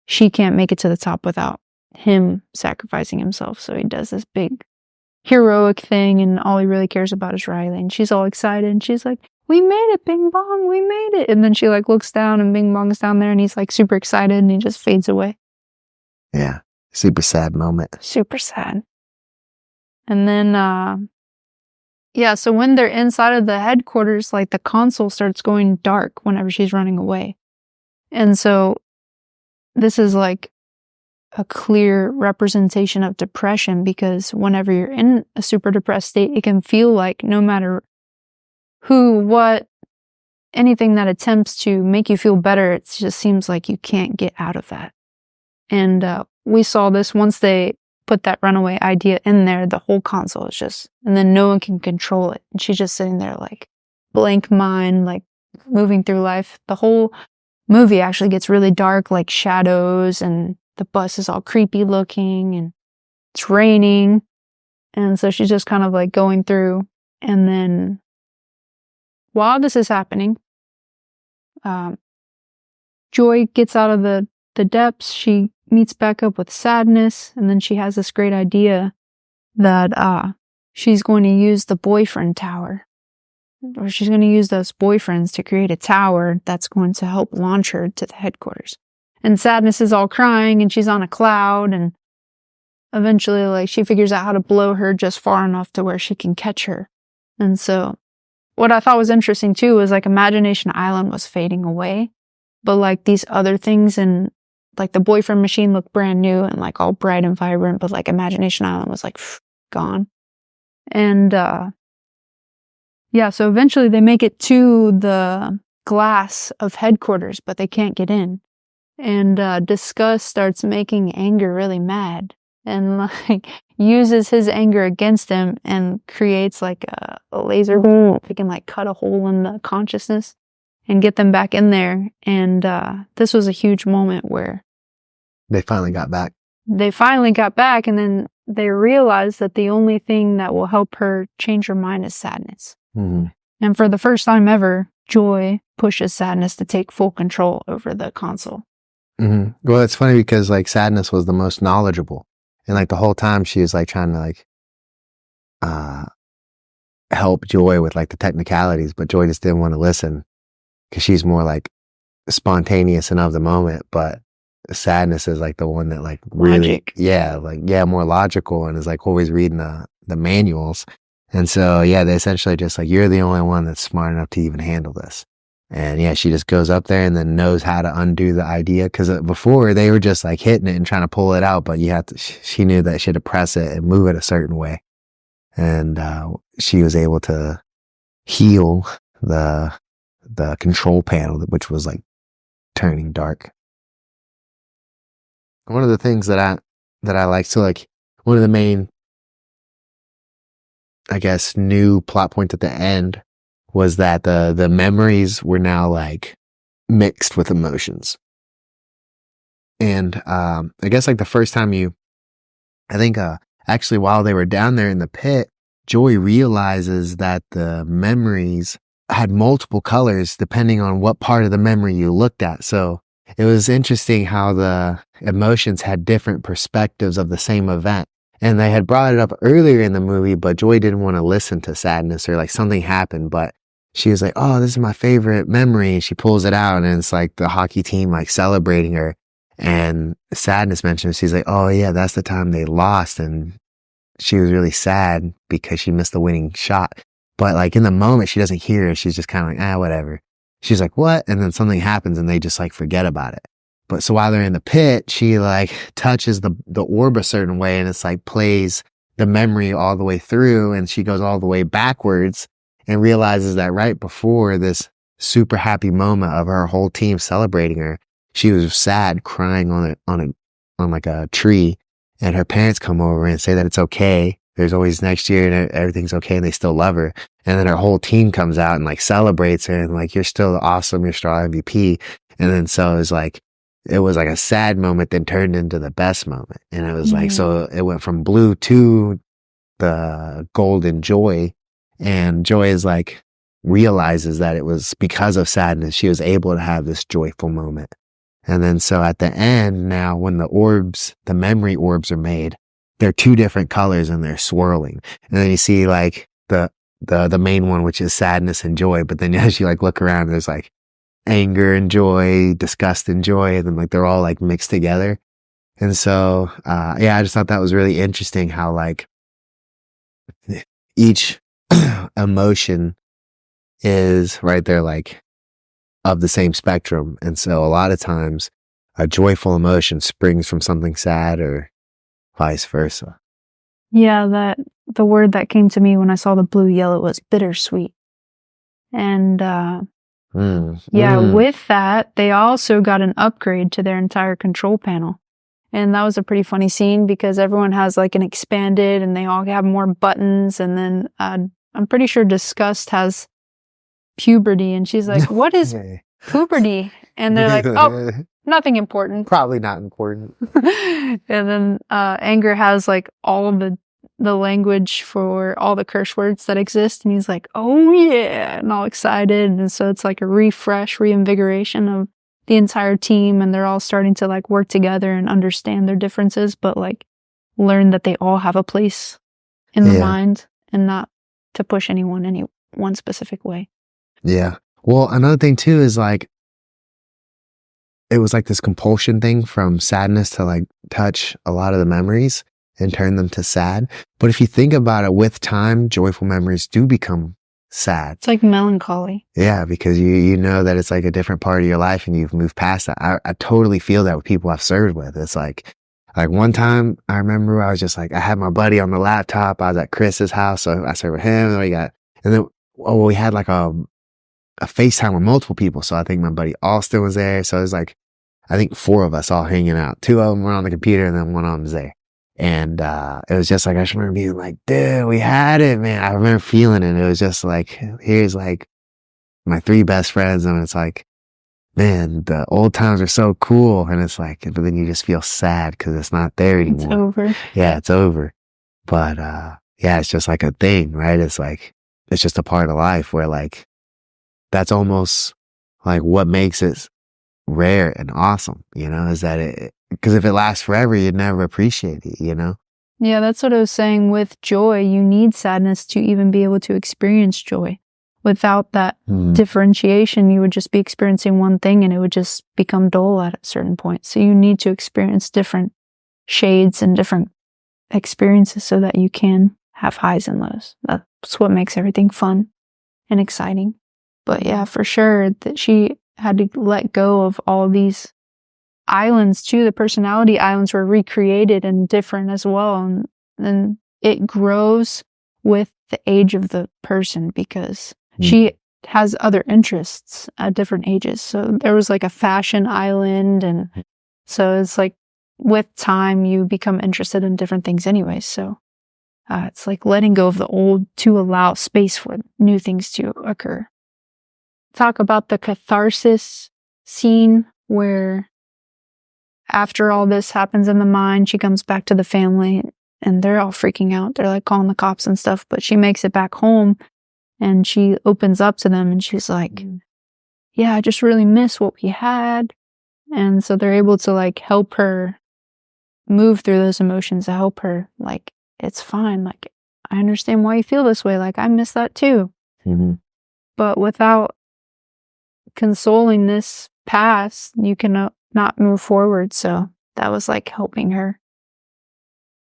Speaker 2: she can't make it to the top without him sacrificing himself. So he does this big heroic thing, and all he really cares about is Riley. And she's all excited, and she's like, we made it, Bing Bong, we made it. And then she like looks down, and Bing Bong's down there, and he's like super excited, and he just fades away.
Speaker 1: Yeah, super sad moment.
Speaker 2: Super sad. And then so when they're inside of the headquarters, like the console starts going dark whenever she's running away. And so this is like a clear representation of depression, because whenever you're in a super depressed state, it can feel like no matter who, what, anything that attempts to make you feel better, it just seems like you can't get out of that. And we saw this once they put that runaway idea in there, the whole console is just, and then no one can control it. And she's just sitting there like blank mind, like moving through life. The whole movie actually gets really dark, like shadows, and the bus is all creepy looking, and it's raining. And so she's just kind of like going through. And then while this is happening, Joy gets out of the depths. She meets back up with Sadness, and then she has this great idea that she's going to use the boyfriend tower, or she's going to use those boyfriends to create a tower that's going to help launch her to the headquarters. And Sadness is all crying, and she's on a cloud, and eventually like she figures out how to blow her just far enough to where she can catch her. And so what I thought was interesting too was like Imagination Island was fading away, but like these other things, and like the boyfriend machine looked brand new and like all bright and vibrant, but like Imagination Island was like gone. And so eventually they make it to the glass of headquarters, but they can't get in. And Disgust starts making Anger really mad, and like uses his anger against him and creates like a laser beam. They can like cut a hole in the consciousness and get them back in there. And this was a huge moment where
Speaker 1: they finally got back.
Speaker 2: And then they realized that the only thing that will help her change her mind is Sadness. And for the first time ever, Joy pushes Sadness to take full control over the console.
Speaker 1: Well, it's funny because like Sadness was the most knowledgeable, and like the whole time she was like trying to like help Joy with like the technicalities, but Joy just didn't want to listen because she's more like spontaneous and of the moment. But Sadness is like the one that like really, more logical, and is like always reading the manuals. And so they essentially just like, you're the only one that's smart enough to even handle this. And yeah, she just goes up there and then knows how to undo the idea. Cause before they were just like hitting it and trying to pull it out, but she knew that she had to press it and move it a certain way. And, she was able to heal the control panel, which was like turning dark. One of the things that I like, so like one of the main, I guess, new plot points at the end was that the memories were now like mixed with emotions. And, I guess like the first time I think, actually while they were down there in the pit, Joy realizes that the memories had multiple colors depending on what part of the memory you looked at. So it was interesting how the emotions had different perspectives of the same event. And they had brought it up earlier in the movie, but Joy didn't want to listen to Sadness, or like something happened, but she was like, oh, this is my favorite memory. And she pulls it out and it's like the hockey team like celebrating her. And Sadness mentions, she's like, oh yeah, that's the time they lost. And she was really sad because she missed the winning shot. But like in the moment, she doesn't hear it. She's just kind of like, whatever. She's like, what? And then something happens and they just like forget about it. But so while they're in the pit, she like touches the orb a certain way and it's like plays the memory all the way through, and she goes all the way backwards and realizes that right before this super happy moment of her whole team celebrating her, she was sad, crying on like a tree, and her parents come over and say that it's okay. There's always next year and everything's okay and they still love her. And then her whole team comes out and like celebrates her and like, you're still awesome. You're still MVP. And then so it was like a sad moment then turned into the best moment. And it was like, so it went from blue to the golden Joy, and Joy is like realizes that it was because of Sadness she was able to have this joyful moment. And then so at the end now, when the memory orbs are made, they're two different colors and they're swirling. And then you see like the main one, which is Sadness and Joy. But then as you like look around, there's like anger and joy, disgust and joy. And then like they're all like mixed together. And so, yeah, I just thought that was really interesting how like each emotion is right there, like of the same spectrum. And so a lot of times a joyful emotion springs from something sad or vice versa.
Speaker 2: Yeah, the word that came to me when I saw the blue yellow was bittersweet. And with that, they also got an upgrade to their entire control panel. And that was a pretty funny scene because everyone has like an expanded and they all have more buttons. And then I'm pretty sure Disgust has puberty, and she's like, what is puberty? And they're like, oh, nothing important.
Speaker 1: Probably not important.
Speaker 2: And then Anger has like all of the language for all the curse words that exist, and he's like, oh yeah, and all excited. And so it's like a reinvigoration of the entire team, and they're all starting to like work together and understand their differences, but like learn that they all have a place in the mind and not to push anyone any one specific way.
Speaker 1: Yeah. Well, another thing too is like, it was like this compulsion thing from Sadness to like touch a lot of the memories and turn them to sad. But if you think about it, with time, joyful memories do become sad.
Speaker 2: It's like melancholy.
Speaker 1: Yeah, because you know that it's like a different part of your life and you've moved past that. I totally feel that with people I've served with. It's like one time I remember I was just like, I had my buddy on the laptop. I was at Chris's house, so I served with him. And then we had like a FaceTime with multiple people. So I think my buddy Austin was there. So it was like, I think 4 of us all hanging out. 2 of them were on the computer and then 1 of them was there. And, it was just like, I just remember being like, dude, we had it, man. I remember feeling it. It was just like, here's like my 3 best friends. And it's like, man, the old times are so cool. And it's like, but then you just feel sad because it's not there anymore.
Speaker 2: It's over.
Speaker 1: Yeah, it's over. But, yeah, it's just like a thing, right? It's like, it's just a part of life where like, that's almost like what makes it rare and awesome, you know, is that because if it lasts forever, you'd never appreciate it, you know?
Speaker 2: Yeah, that's what I was saying. With joy, you need sadness to even be able to experience joy. Without that differentiation, you would just be experiencing one thing and it would just become dull at a certain point. So you need to experience different shades and different experiences so that you can have highs and lows. That's what makes everything fun and exciting. But yeah, for sure that she had to let go of all these islands too. The personality islands were recreated and different as well. And it grows with the age of the person because she has other interests at different ages. So there was like a fashion island. And so it's like with time, you become interested in different things anyway. So it's like letting go of the old to allow space for new things to occur. Talk about the catharsis scene where after all this happens in the mind, she comes back to the family and they're all freaking out. They're like calling the cops and stuff, but she makes it back home and she opens up to them and she's like, yeah, I just really miss what we had. And so they're able to like help her move through those emotions, to help her like, it's fine. Like, I understand why you feel this way. Like, I miss that too. But without consoling this past, you can not move forward. So that was like helping her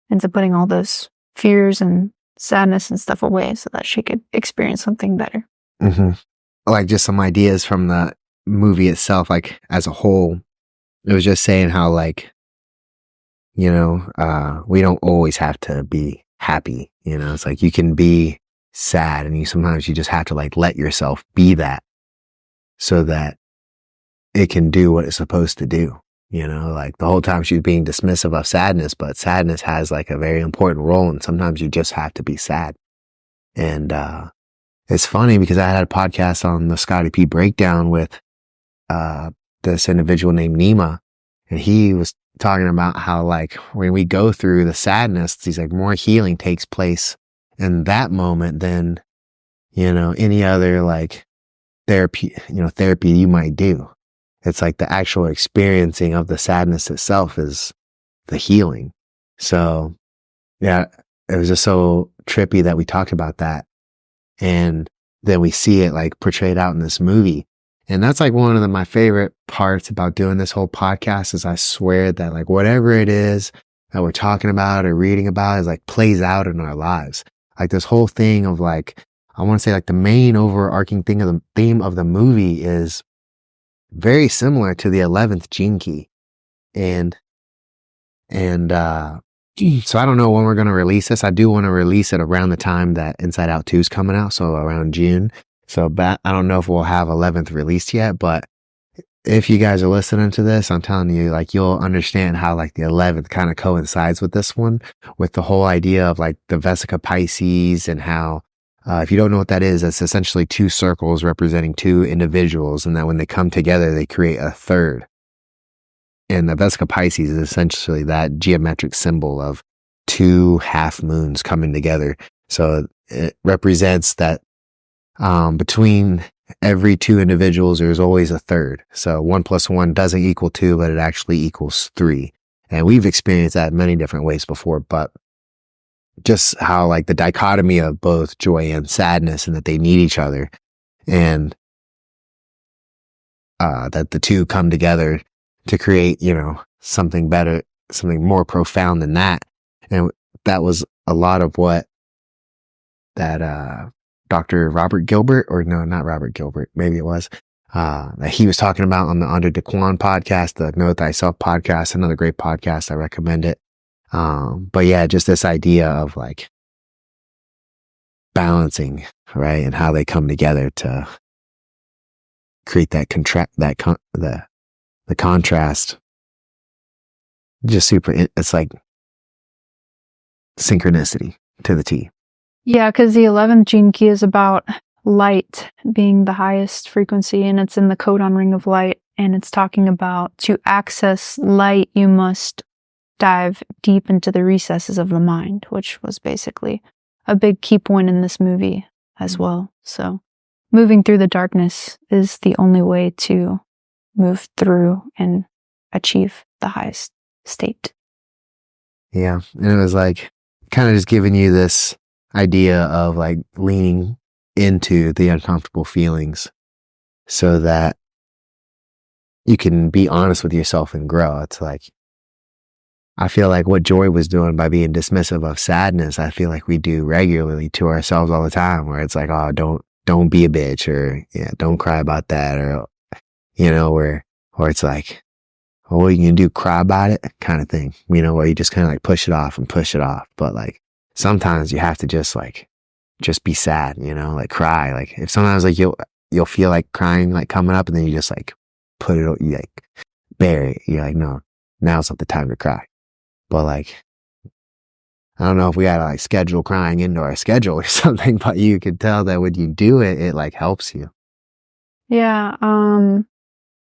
Speaker 2: into putting all those fears and sadness and stuff away so that she could experience something better.
Speaker 1: Like just some ideas from the movie itself, like as a whole. It was just saying how like, you know, we don't always have to be happy. You know, it's like you can be sad and sometimes you just have to like let yourself be that so that it can do what it's supposed to do. You know, like the whole time she was being dismissive of sadness, but sadness has like a very important role and sometimes you just have to be sad. And it's funny because I had a podcast on the Scotty P breakdown with this individual named Nima, and he was talking about how like when we go through the sadness, he's like more healing takes place in that moment than, you know, any other like therapy you might do. It's like the actual experiencing of the sadness itself is the healing. So yeah, it was just so trippy that we talked about that. And then we see it like portrayed out in this movie. And that's like one of my favorite parts about doing this whole podcast is I swear that like whatever it is that we're talking about or reading about is like plays out in our lives. Like this whole thing of like, I want to say like the main overarching thing of the theme of the movie is very similar to the 11th gene key. And so I don't know when we're going to release this. I do want to release it around the time that Inside Out 2 is coming out. So around June. So I don't know if we'll have 11th released yet, but if you guys are listening to this, I'm telling you, like, you'll understand how like the 11th kind of coincides with this one, with the whole idea of like the Vesica Pisces and how, if you don't know what that is, it's essentially two circles representing two individuals. And that when they come together, they create a third. And the Vesica Pisces is essentially that geometric symbol of two half moons coming together. So it represents that between every two individuals, there's always a third. So 1 + 1 doesn't equal 2, but it actually equals 3. And we've experienced that in many different ways before, but just how like the dichotomy of both joy and sadness and that they need each other and that the two come together to create, you know, something better, something more profound than that. And that was a lot of what that Dr. Robert Gilbert, or no, not Robert Gilbert, maybe it was, that he was talking about on the Under Daquan podcast, the Know Thyself podcast, another great podcast. I recommend it. But yeah, just this idea of like balancing, right? And how they come together to create that the contrast. Just super, it's like synchronicity to the T.
Speaker 2: Yeah, because the 11th gene key is about light being the highest frequency, and it's in the codon ring of light. And it's talking about to access light, you must dive deep into the recesses of the mind, which was basically a big key point in this movie as well. So moving through the darkness is the only way to move through and achieve the highest state.
Speaker 1: Yeah. And it was like kind of just giving you this idea of like leaning into the uncomfortable feelings so that you can be honest with yourself and grow. It's like, I feel like what Joy was doing by being dismissive of sadness, I feel like we do regularly to ourselves all the time, where it's like, oh, don't don't be a bitch, or yeah, don't cry about that, or, you know, or it's like, oh, what are you gonna do? Cry about it kind of thing, you know, where you just kind of like push it off and push it off. But like, sometimes you have to just be sad, you know, like cry. Like if sometimes like you'll feel like crying, like coming up, and then you just like put it, you like bury it. You're like, no, now's not the time to cry. But like, I don't know if we had to like schedule crying into our schedule or something, but you could tell that when you do it, it like helps you.
Speaker 2: Yeah,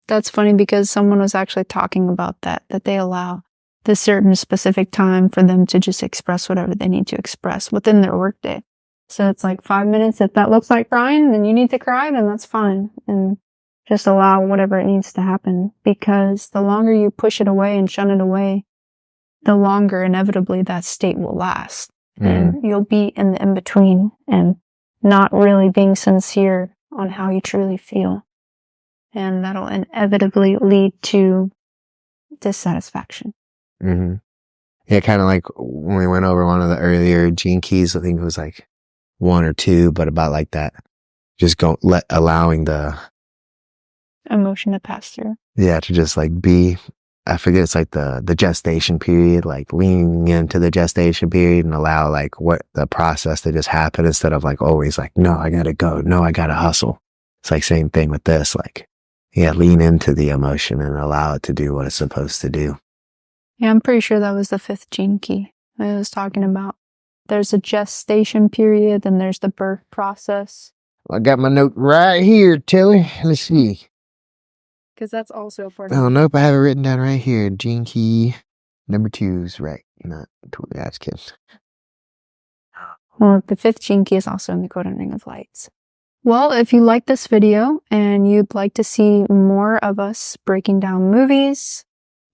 Speaker 2: that's funny because someone was actually talking about that they allow this certain specific time for them to just express whatever they need to express within their workday. So it's like 5 minutes. If that looks like crying, then you need to cry, then that's fine. And just allow whatever it needs to happen, because the longer you push it away and shun it away, the longer inevitably that state will last. And you'll be in the in-between and not really being sincere on how you truly feel. And that'll inevitably lead to dissatisfaction.
Speaker 1: Mm-hmm. Yeah, kind of like when we went over one of the earlier gene keys, I think it was like 1 or 2, but about like that, just allowing the
Speaker 2: emotion to pass through.
Speaker 1: Yeah, to just like be, I forget, it's like the gestation period, like leaning into the gestation period and allow like what the process to just happen instead of like always like, no, I gotta go. No, I gotta hustle. It's like same thing with this. Like, yeah, lean into the emotion and allow it to do what it's supposed to do.
Speaker 2: Yeah, I'm pretty sure that was the 5th gene key I was talking about. There's a gestation period, and there's the birth process.
Speaker 1: I got my note right here, Tilly. Let's see.
Speaker 2: Because that's also a part of
Speaker 1: Oh, nope, I have it written down right here. Gene key number 2 is right. Not that's kidding.
Speaker 2: Well, the 5th gene key is also in the codon ring of lights. Well, if you like this video and you'd like to see more of us breaking down movies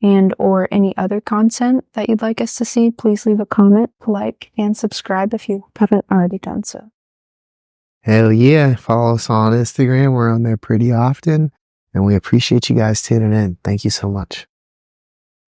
Speaker 2: and or any other content that you'd like us to see, please leave a comment, like, and subscribe if you haven't already done so.
Speaker 1: Hell yeah. Follow us on Instagram. We're on there pretty often. And we appreciate you guys tuning in. Thank you so much.